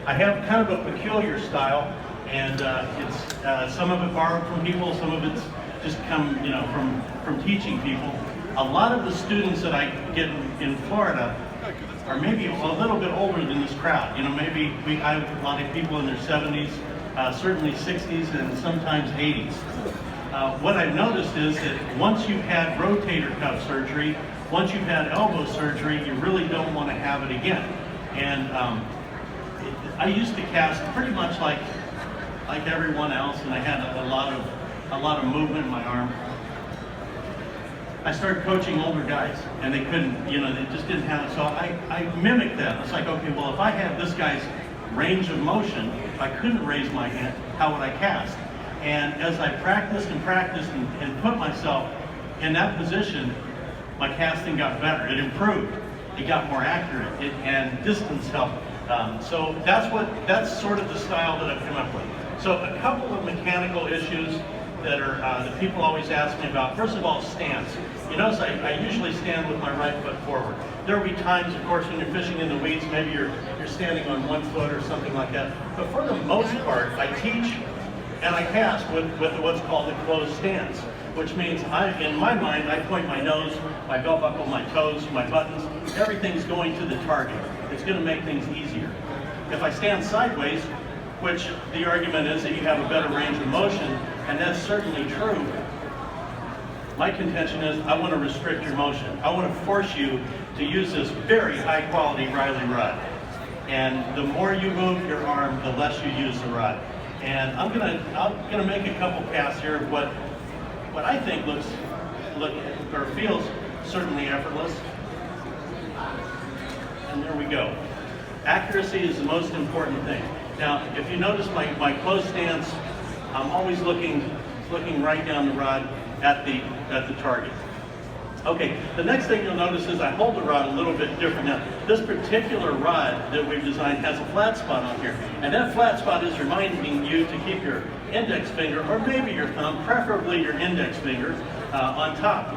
I have kind of a peculiar style, and it's some of it borrowed from people, some of it's just come, you know, from teaching people. A lot of the students that I get in Florida are maybe a little bit older than this crowd. You know, maybe I have a lot of people in their 70s, certainly 60s, and sometimes 80s. What I've noticed is that once you've had rotator cuff surgery, once you've had elbow surgery, you really don't want to have it again. And I used to cast pretty much like everyone else, and I had a lot of movement in my arm. I started coaching older guys, and they couldn't, you know, they just didn't have it. So I mimicked that. It's like, okay, well, if I had this guy's range of motion, if I couldn't raise my hand, how would I cast? And as I practiced and put myself in that position, my casting got better. It improved. It got more accurate. And distance helped. So that's sort of the style that I've come up with. So a couple of mechanical issues that are that people always ask me about. First of all, stance. You notice I usually stand with my right foot forward. There will be times, of course, when you're fishing in the weeds, maybe you're standing on one foot or something like that. But for the most part, I teach and I cast with what's called a closed stance, which means in my mind, I point my nose, my belt buckle, my toes, my buttons, everything's going to the target. It's going to make things easier. If I stand sideways, which the argument is that you have a better range of motion, and that's certainly true, my contention is I want to restrict your motion. I want to force you to use this very high quality Reilly rod. And the more you move your arm, the less you use the rod. And I'm gonna make a couple casts here of what I think feels certainly effortless. And there we go. Accuracy is the most important thing. Now, if you notice my closed stance, I'm always looking right down the rod at the target. Okay, the next thing you'll notice is I hold the rod a little bit different. Now, this particular rod that we've designed has a flat spot on here, and that flat spot is reminding you to keep your index finger, or maybe your thumb, preferably your index finger, on top.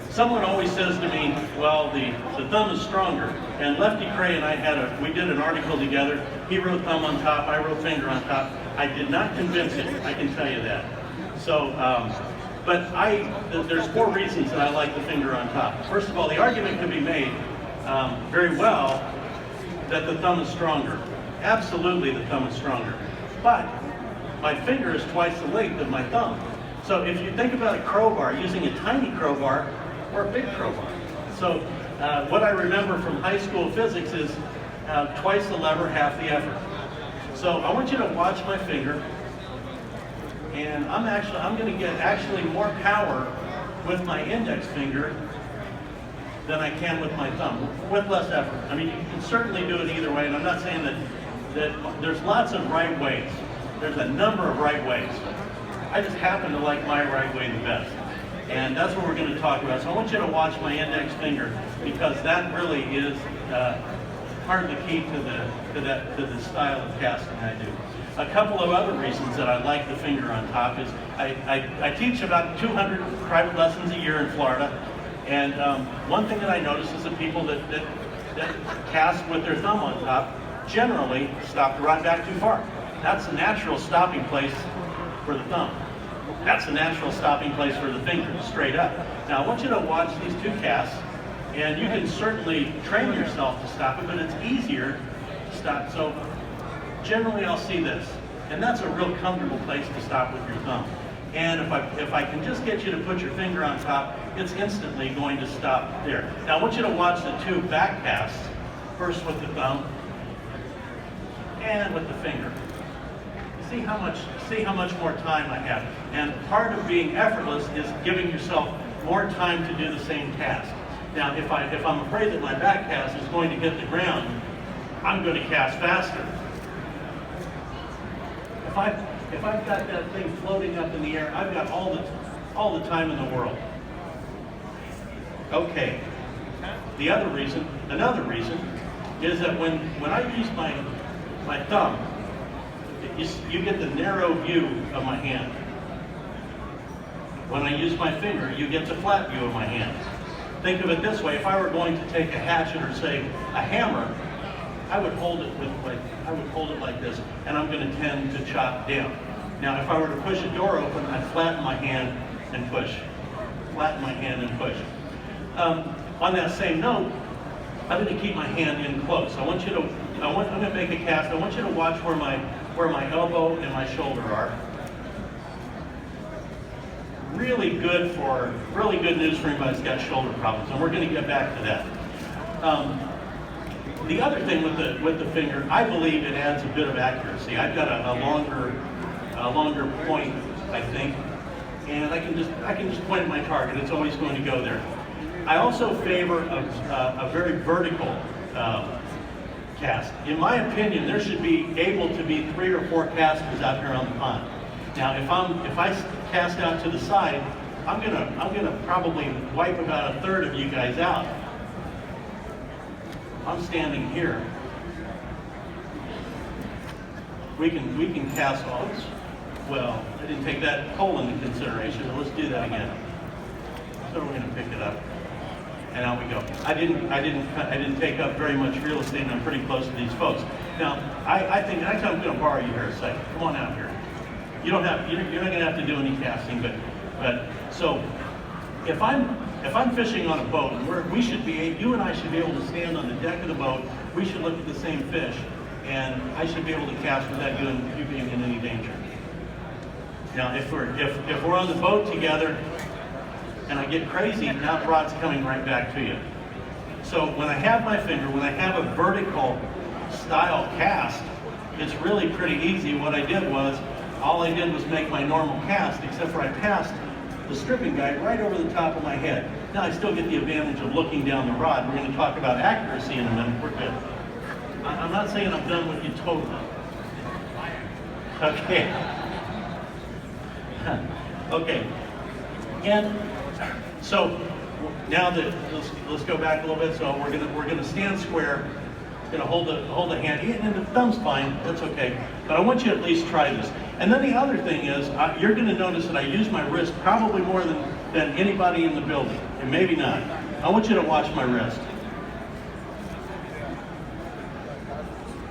Someone always says to me, well, the thumb is stronger. And Lefty Cray and I we did an article together. He wrote thumb on top, I wrote finger on top. I did not convince him, I can tell you that. So, but there's 4 reasons that I like the finger on top. First of all, the argument can be made very well that the thumb is stronger. Absolutely the thumb is stronger. But my finger is twice the length of my thumb. So if you think about a crowbar, using a tiny crowbar or a big crowbar. So what I remember from high school physics is twice the lever, half the effort. So I want you to watch my finger, and I'm going to get actually more power with my index finger than I can with my thumb, with less effort. I mean, you can certainly do it either way, and I'm not saying that there's lots of right ways. There's a number of right ways. I just happen to like my right way the best. And that's what we're going to talk about. So I want you to watch my index finger, because that really is part of the key to the style of casting I do. A couple of other reasons that I like the finger on top is I teach about 200 private lessons a year in Florida, and one thing that I notice is that people that cast with their thumb on top generally stop the rod back too far. That's a natural stopping place for the thumb. That's a natural stopping place for the finger, straight up. Now I want you to watch these 2 casts, and you can certainly train yourself to stop it, but it's easier to stop. So generally I'll see this, and that's a real comfortable place to stop with your thumb. And if I can just get you to put your finger on top, it's instantly going to stop there. Now I want you to watch the 2 back casts, first with the thumb and with the finger. See how much more time I have. And part of being effortless is giving yourself more time to do the same task. Now, if I'm afraid that my back cast is going to hit the ground, I'm going to cast faster. If I've got that thing floating up in the air, I've got all the time in the world. Okay. Another reason is that when I use my thumb, you get the narrow view of my hand. When I use my finger, you get the flat view of my hand. Think of it this way: if I were going to take a hatchet or say a hammer, I would hold it like this, and I'm going to tend to chop down. Now, if I were to push a door open, I'd flatten my hand and push. Flatten my hand and push. On that same note, I'm going to keep my hand in close. I'm going to make a cast. I want you to watch where my elbow and my shoulder are. Really good news for anybody that's got shoulder problems, and we're going to get back to that. The other thing with the finger, I believe it adds a bit of accuracy. I've got a longer point, I think, and I can just point at my target. It's always going to go there. I also favor a very vertical cast. In my opinion, there should be able to be 3 or 4 casters out here on the pond. Now, if I cast out to the side, I'm gonna probably wipe about 1/3 of you guys out. I'm standing here. We can cast all this. Well, I didn't take that hole into consideration. Let's do that again. So we're gonna pick it up. And out we go. I didn't take up very much real estate, and I'm pretty close to these folks. Now, I think next time I'm going to borrow you here a second. Come on out here. You're not going to have to do any casting, but so if I'm fishing on a boat, and you and I should be able to stand on the deck of the boat. We should look at the same fish, and I should be able to cast without you being in any danger. Now, if we're on the boat together, and I get crazy, now the rod's coming right back to you. So when I have my finger, when I have a vertical style cast, it's really pretty easy. What I did was, all I did was make my normal cast, except for I passed the stripping guide right over the top of my head. Now I still get the advantage of looking down the rod. We're going to talk about accuracy in a minute. We're good. I'm not saying I'm done with you totally. Okay. Okay. And so now let's go back a little bit. So we're gonna stand square. Gonna hold the hand, and the thumb's fine. That's okay. But I want you to at least try this. And then the other thing is, you're gonna notice that I use my wrist probably more than anybody in the building, and maybe not. I want you to watch my wrist.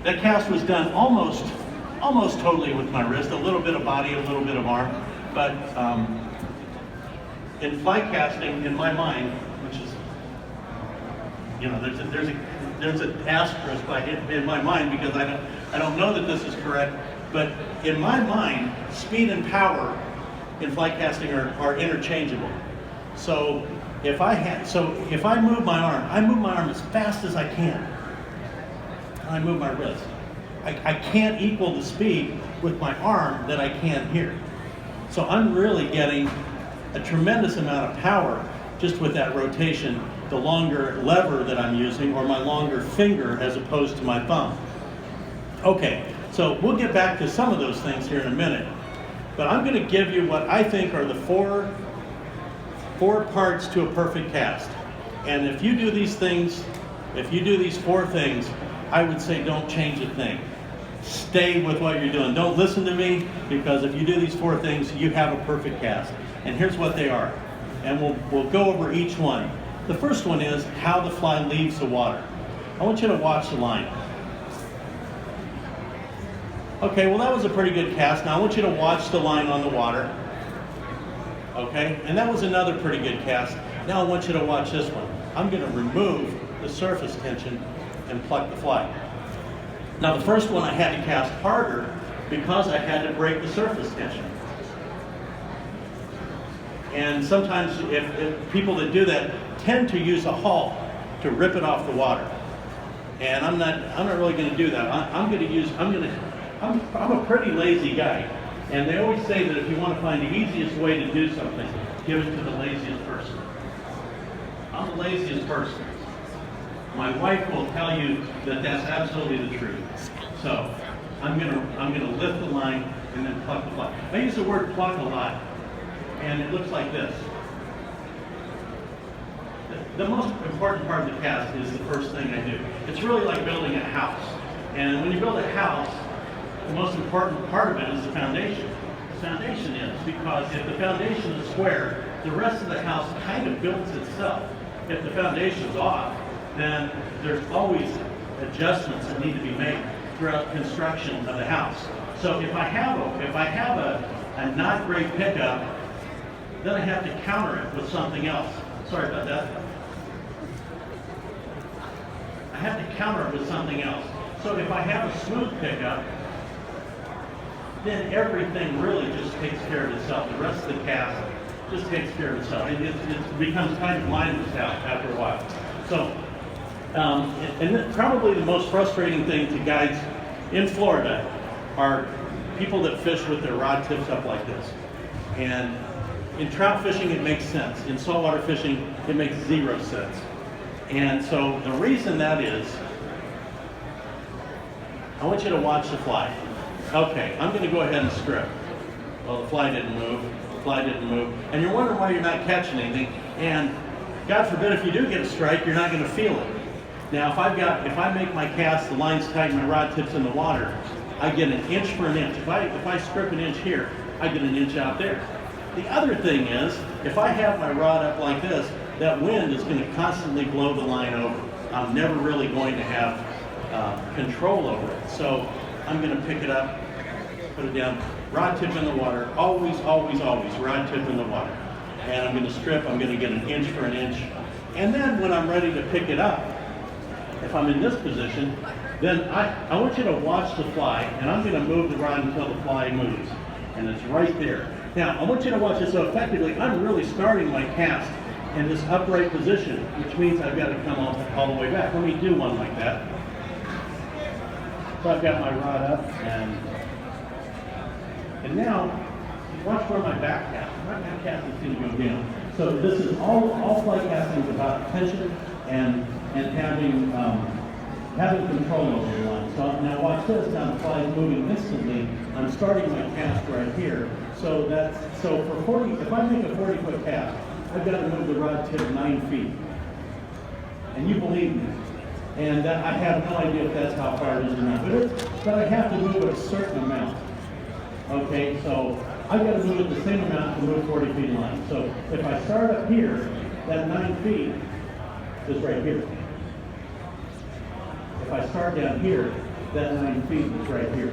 That cast was done almost totally with my wrist. A little bit of body, a little bit of arm, but. In fly casting, in my mind, which is, there's an asterisk in my mind because I don't know that this is correct, but in my mind, speed and power in fly casting are interchangeable. So if I move my arm, I move my arm as fast as I can. I move my wrist. I can't equal the speed with my arm that I can here. So I'm really getting a tremendous amount of power just with that rotation, the longer lever that I'm using, or my longer finger as opposed to my thumb. Okay, so we'll get back to some of those things here in a minute, but I'm going to give you what I think are the four parts to a perfect cast. And if you do these things, if you do these 4 things, I would say don't change a thing. Stay with what you're doing. Don't listen to me, because if you do these 4 things, you have a perfect cast. And here's what they are. And we'll go over each one. The first one is how the fly leaves the water. I want you to watch the line. Okay, well that was a pretty good cast. Now I want you to watch the line on the water. Okay, and that was another pretty good cast. Now I want you to watch this one. I'm going to remove the surface tension and pluck the fly. Now the first one I had to cast harder because I had to break the surface tension. And sometimes if people that do that tend to use a haul to rip it off the water. And I'm not really going to do that. I'm a pretty lazy guy. And they always say that if you want to find the easiest way to do something, give it to the laziest person. I'm the laziest person. My wife will tell you that that's absolutely the truth. So I'm gonna lift the line and then pluck the fly. I use the word pluck a lot, and it looks like this. The most important part of the cast is the first thing I do. It's really like building a house. And when you build a house, the most important part of it is the foundation. The foundation is because if the foundation is square, the rest of the house kind of builds itself. If the foundation is off, then there's always adjustments that need to be made throughout construction of the house. So if I have a not great pickup, then I have to counter it with something else. Sorry about that. I have to counter it with something else. So if I have a smooth pickup, then everything really just takes care of itself. The rest of the cast just takes care of itself. It becomes kind of mindless after a while. So, and probably the most frustrating thing to guides in Florida are people that fish with their rod tips up like this. And in trout fishing, it makes sense. In saltwater fishing, it makes zero sense. And so the reason that is, I want you to watch the fly. Okay, I'm going to go ahead and strip. Well, the fly didn't move. The fly didn't move. And you're wondering why you're not catching anything. And God forbid if you do get a strike, you're not going to feel it. Now, if I make my cast, the line's tight, and my rod tip's in the water, I get an inch for an inch. If I strip an inch here, I get an inch out there. The other thing is, if I have my rod up like this, that wind is going to constantly blow the line over. I'm never really going to have control over it. So I'm going to pick it up, put it down, rod tip in the water, always, always, always, rod tip in the water. And I'm going to strip, I'm going to get an inch for an inch. And then when I'm ready to pick it up, if I'm in this position, then I want you to watch the fly, and I'm going to move the rod until the fly moves. And it's right there. Now, I want you to watch this. So effectively, I'm really starting my cast in this upright position, which means I've got to come all the way back. Let me do one like that. So I've got my rod up, and now, watch where my back cast. My back cast is going to go down. So this is all fly casting is about tension and having control over the line. So now watch this. Now the fly is moving instantly. I'm starting my cast right here. So for 40, if I make a 40-foot cast, I've got to move the rod tip 9 feet. And you believe me. And I have no idea if that's how far it is or not. But I have to move it a certain amount. Okay, so I've got to move it the same amount to move 40 feet line. So if I start up here, that 9 feet is right here. If I start down here, that 9 feet is right here.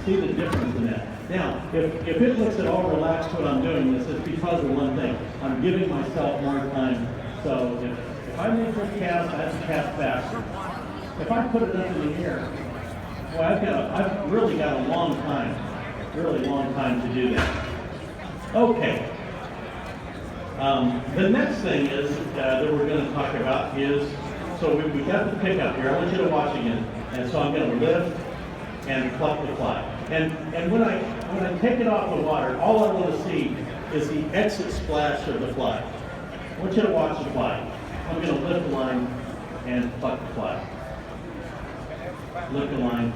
See the difference in that. Now, if it looks at all relaxed what I'm doing this, it's because of one thing. I'm giving myself more time. So if I make this cast, I have to cast faster. If I put it up in the air, well, I've really got a long time to do that. Okay. The next thing is that we're going to talk about is, so we got the pickup here. I want you to watch again. And so I'm going to lift and pluck the fly. And when I take it off the water, all I want to see is the exit splash of the fly. I want you to watch the fly. I'm going to lift the line and pluck the fly. Lift the line,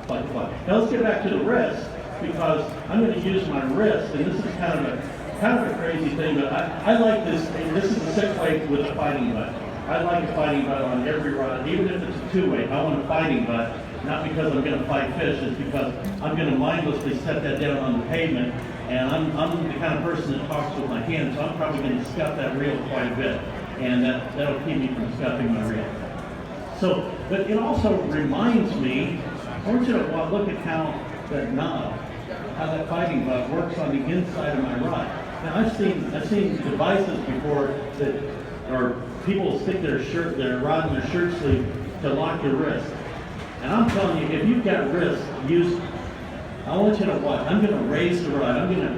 pluck the fly. Now let's get back to the wrist, because I'm going to use my wrist, and this is kind of a crazy thing, but I like this. This is a 6-weight with a fighting butt. I like a fighting butt on every rod, even if it's a 2-weight. I want a fighting butt, not because I'm going to fight fish, it's because I'm going to mindlessly set that down on the pavement, and I'm the kind of person that talks with my hands, so I'm probably going to scuff that reel quite a bit, and that'll keep me from scuffing my reel. So, but it also reminds me, I want you to look at how that knob, how that fighting butt works on the inside of my rod. Now I've seen devices before that, or people stick their rod in their shirt sleeve to lock your wrist. And I'm telling you, if you've got wrist, I want you to watch. I'm going to raise the rod. I'm going to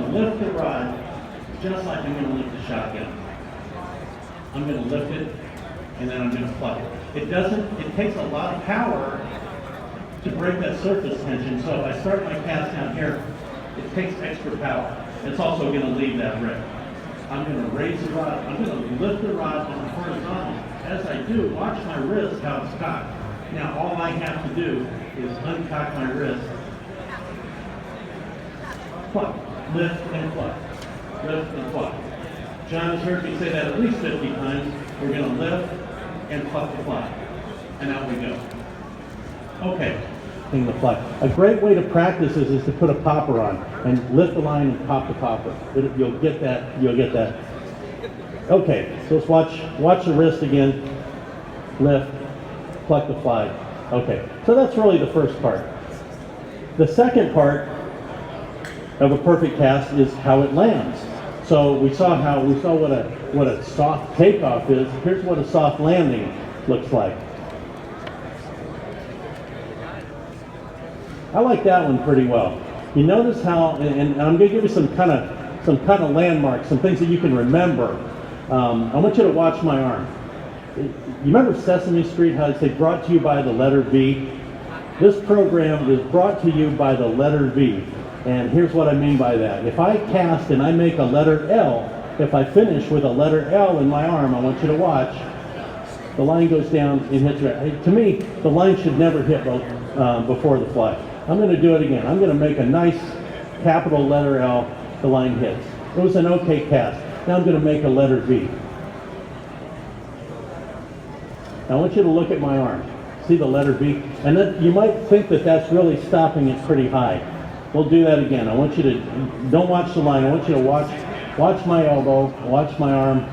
lift the rod just like I'm going to lift the shotgun. I'm going to lift it, and then I'm going to pluck it. It takes a lot of power to break that surface tension. So if I start my cast down here, it takes extra power. It's also going to leave that rip. I'm going to raise the rod. I'm going to lift the rod on the horizontal. As I do, watch my wrist, how it's cocked. Now all I have to do is uncock my wrist, pluck, lift and pluck, lift and pluck. John has heard me say that at least 50 times. We're going to lift and pluck the fly. And out we go. Okay. The fly. A great way to practice this is to put a popper on and lift the line and pop the popper. You'll get that. You'll get that. Okay. So let's watch the wrist again. Lift, collect the flag. Okay, so that's really the first part. The second part of a perfect cast is how it lands. So we saw what a soft takeoff is. Here's what a soft landing looks like. I like that one pretty well. You notice how, and I'm going to give you some kind of landmarks, some things that you can remember. I want you to watch my arm. You remember Sesame Street, how they say brought to you by the letter V? This program is brought to you by the letter V. And here's what I mean by that. If I cast and I make a letter L, if I finish with a letter L in my arm, I want you to watch, the line goes down and hits right. To me, the line should never hit before the flag. I'm going to do it again. I'm going to make a nice capital letter L, the line hits. It was an okay cast. Now I'm going to make a letter V. Now I want you to look at my arm. See the letter V? And then you might think that that's really stopping it pretty high. We'll do that again. I want you to, don't watch the line. I want you to watch my elbow, watch my arm,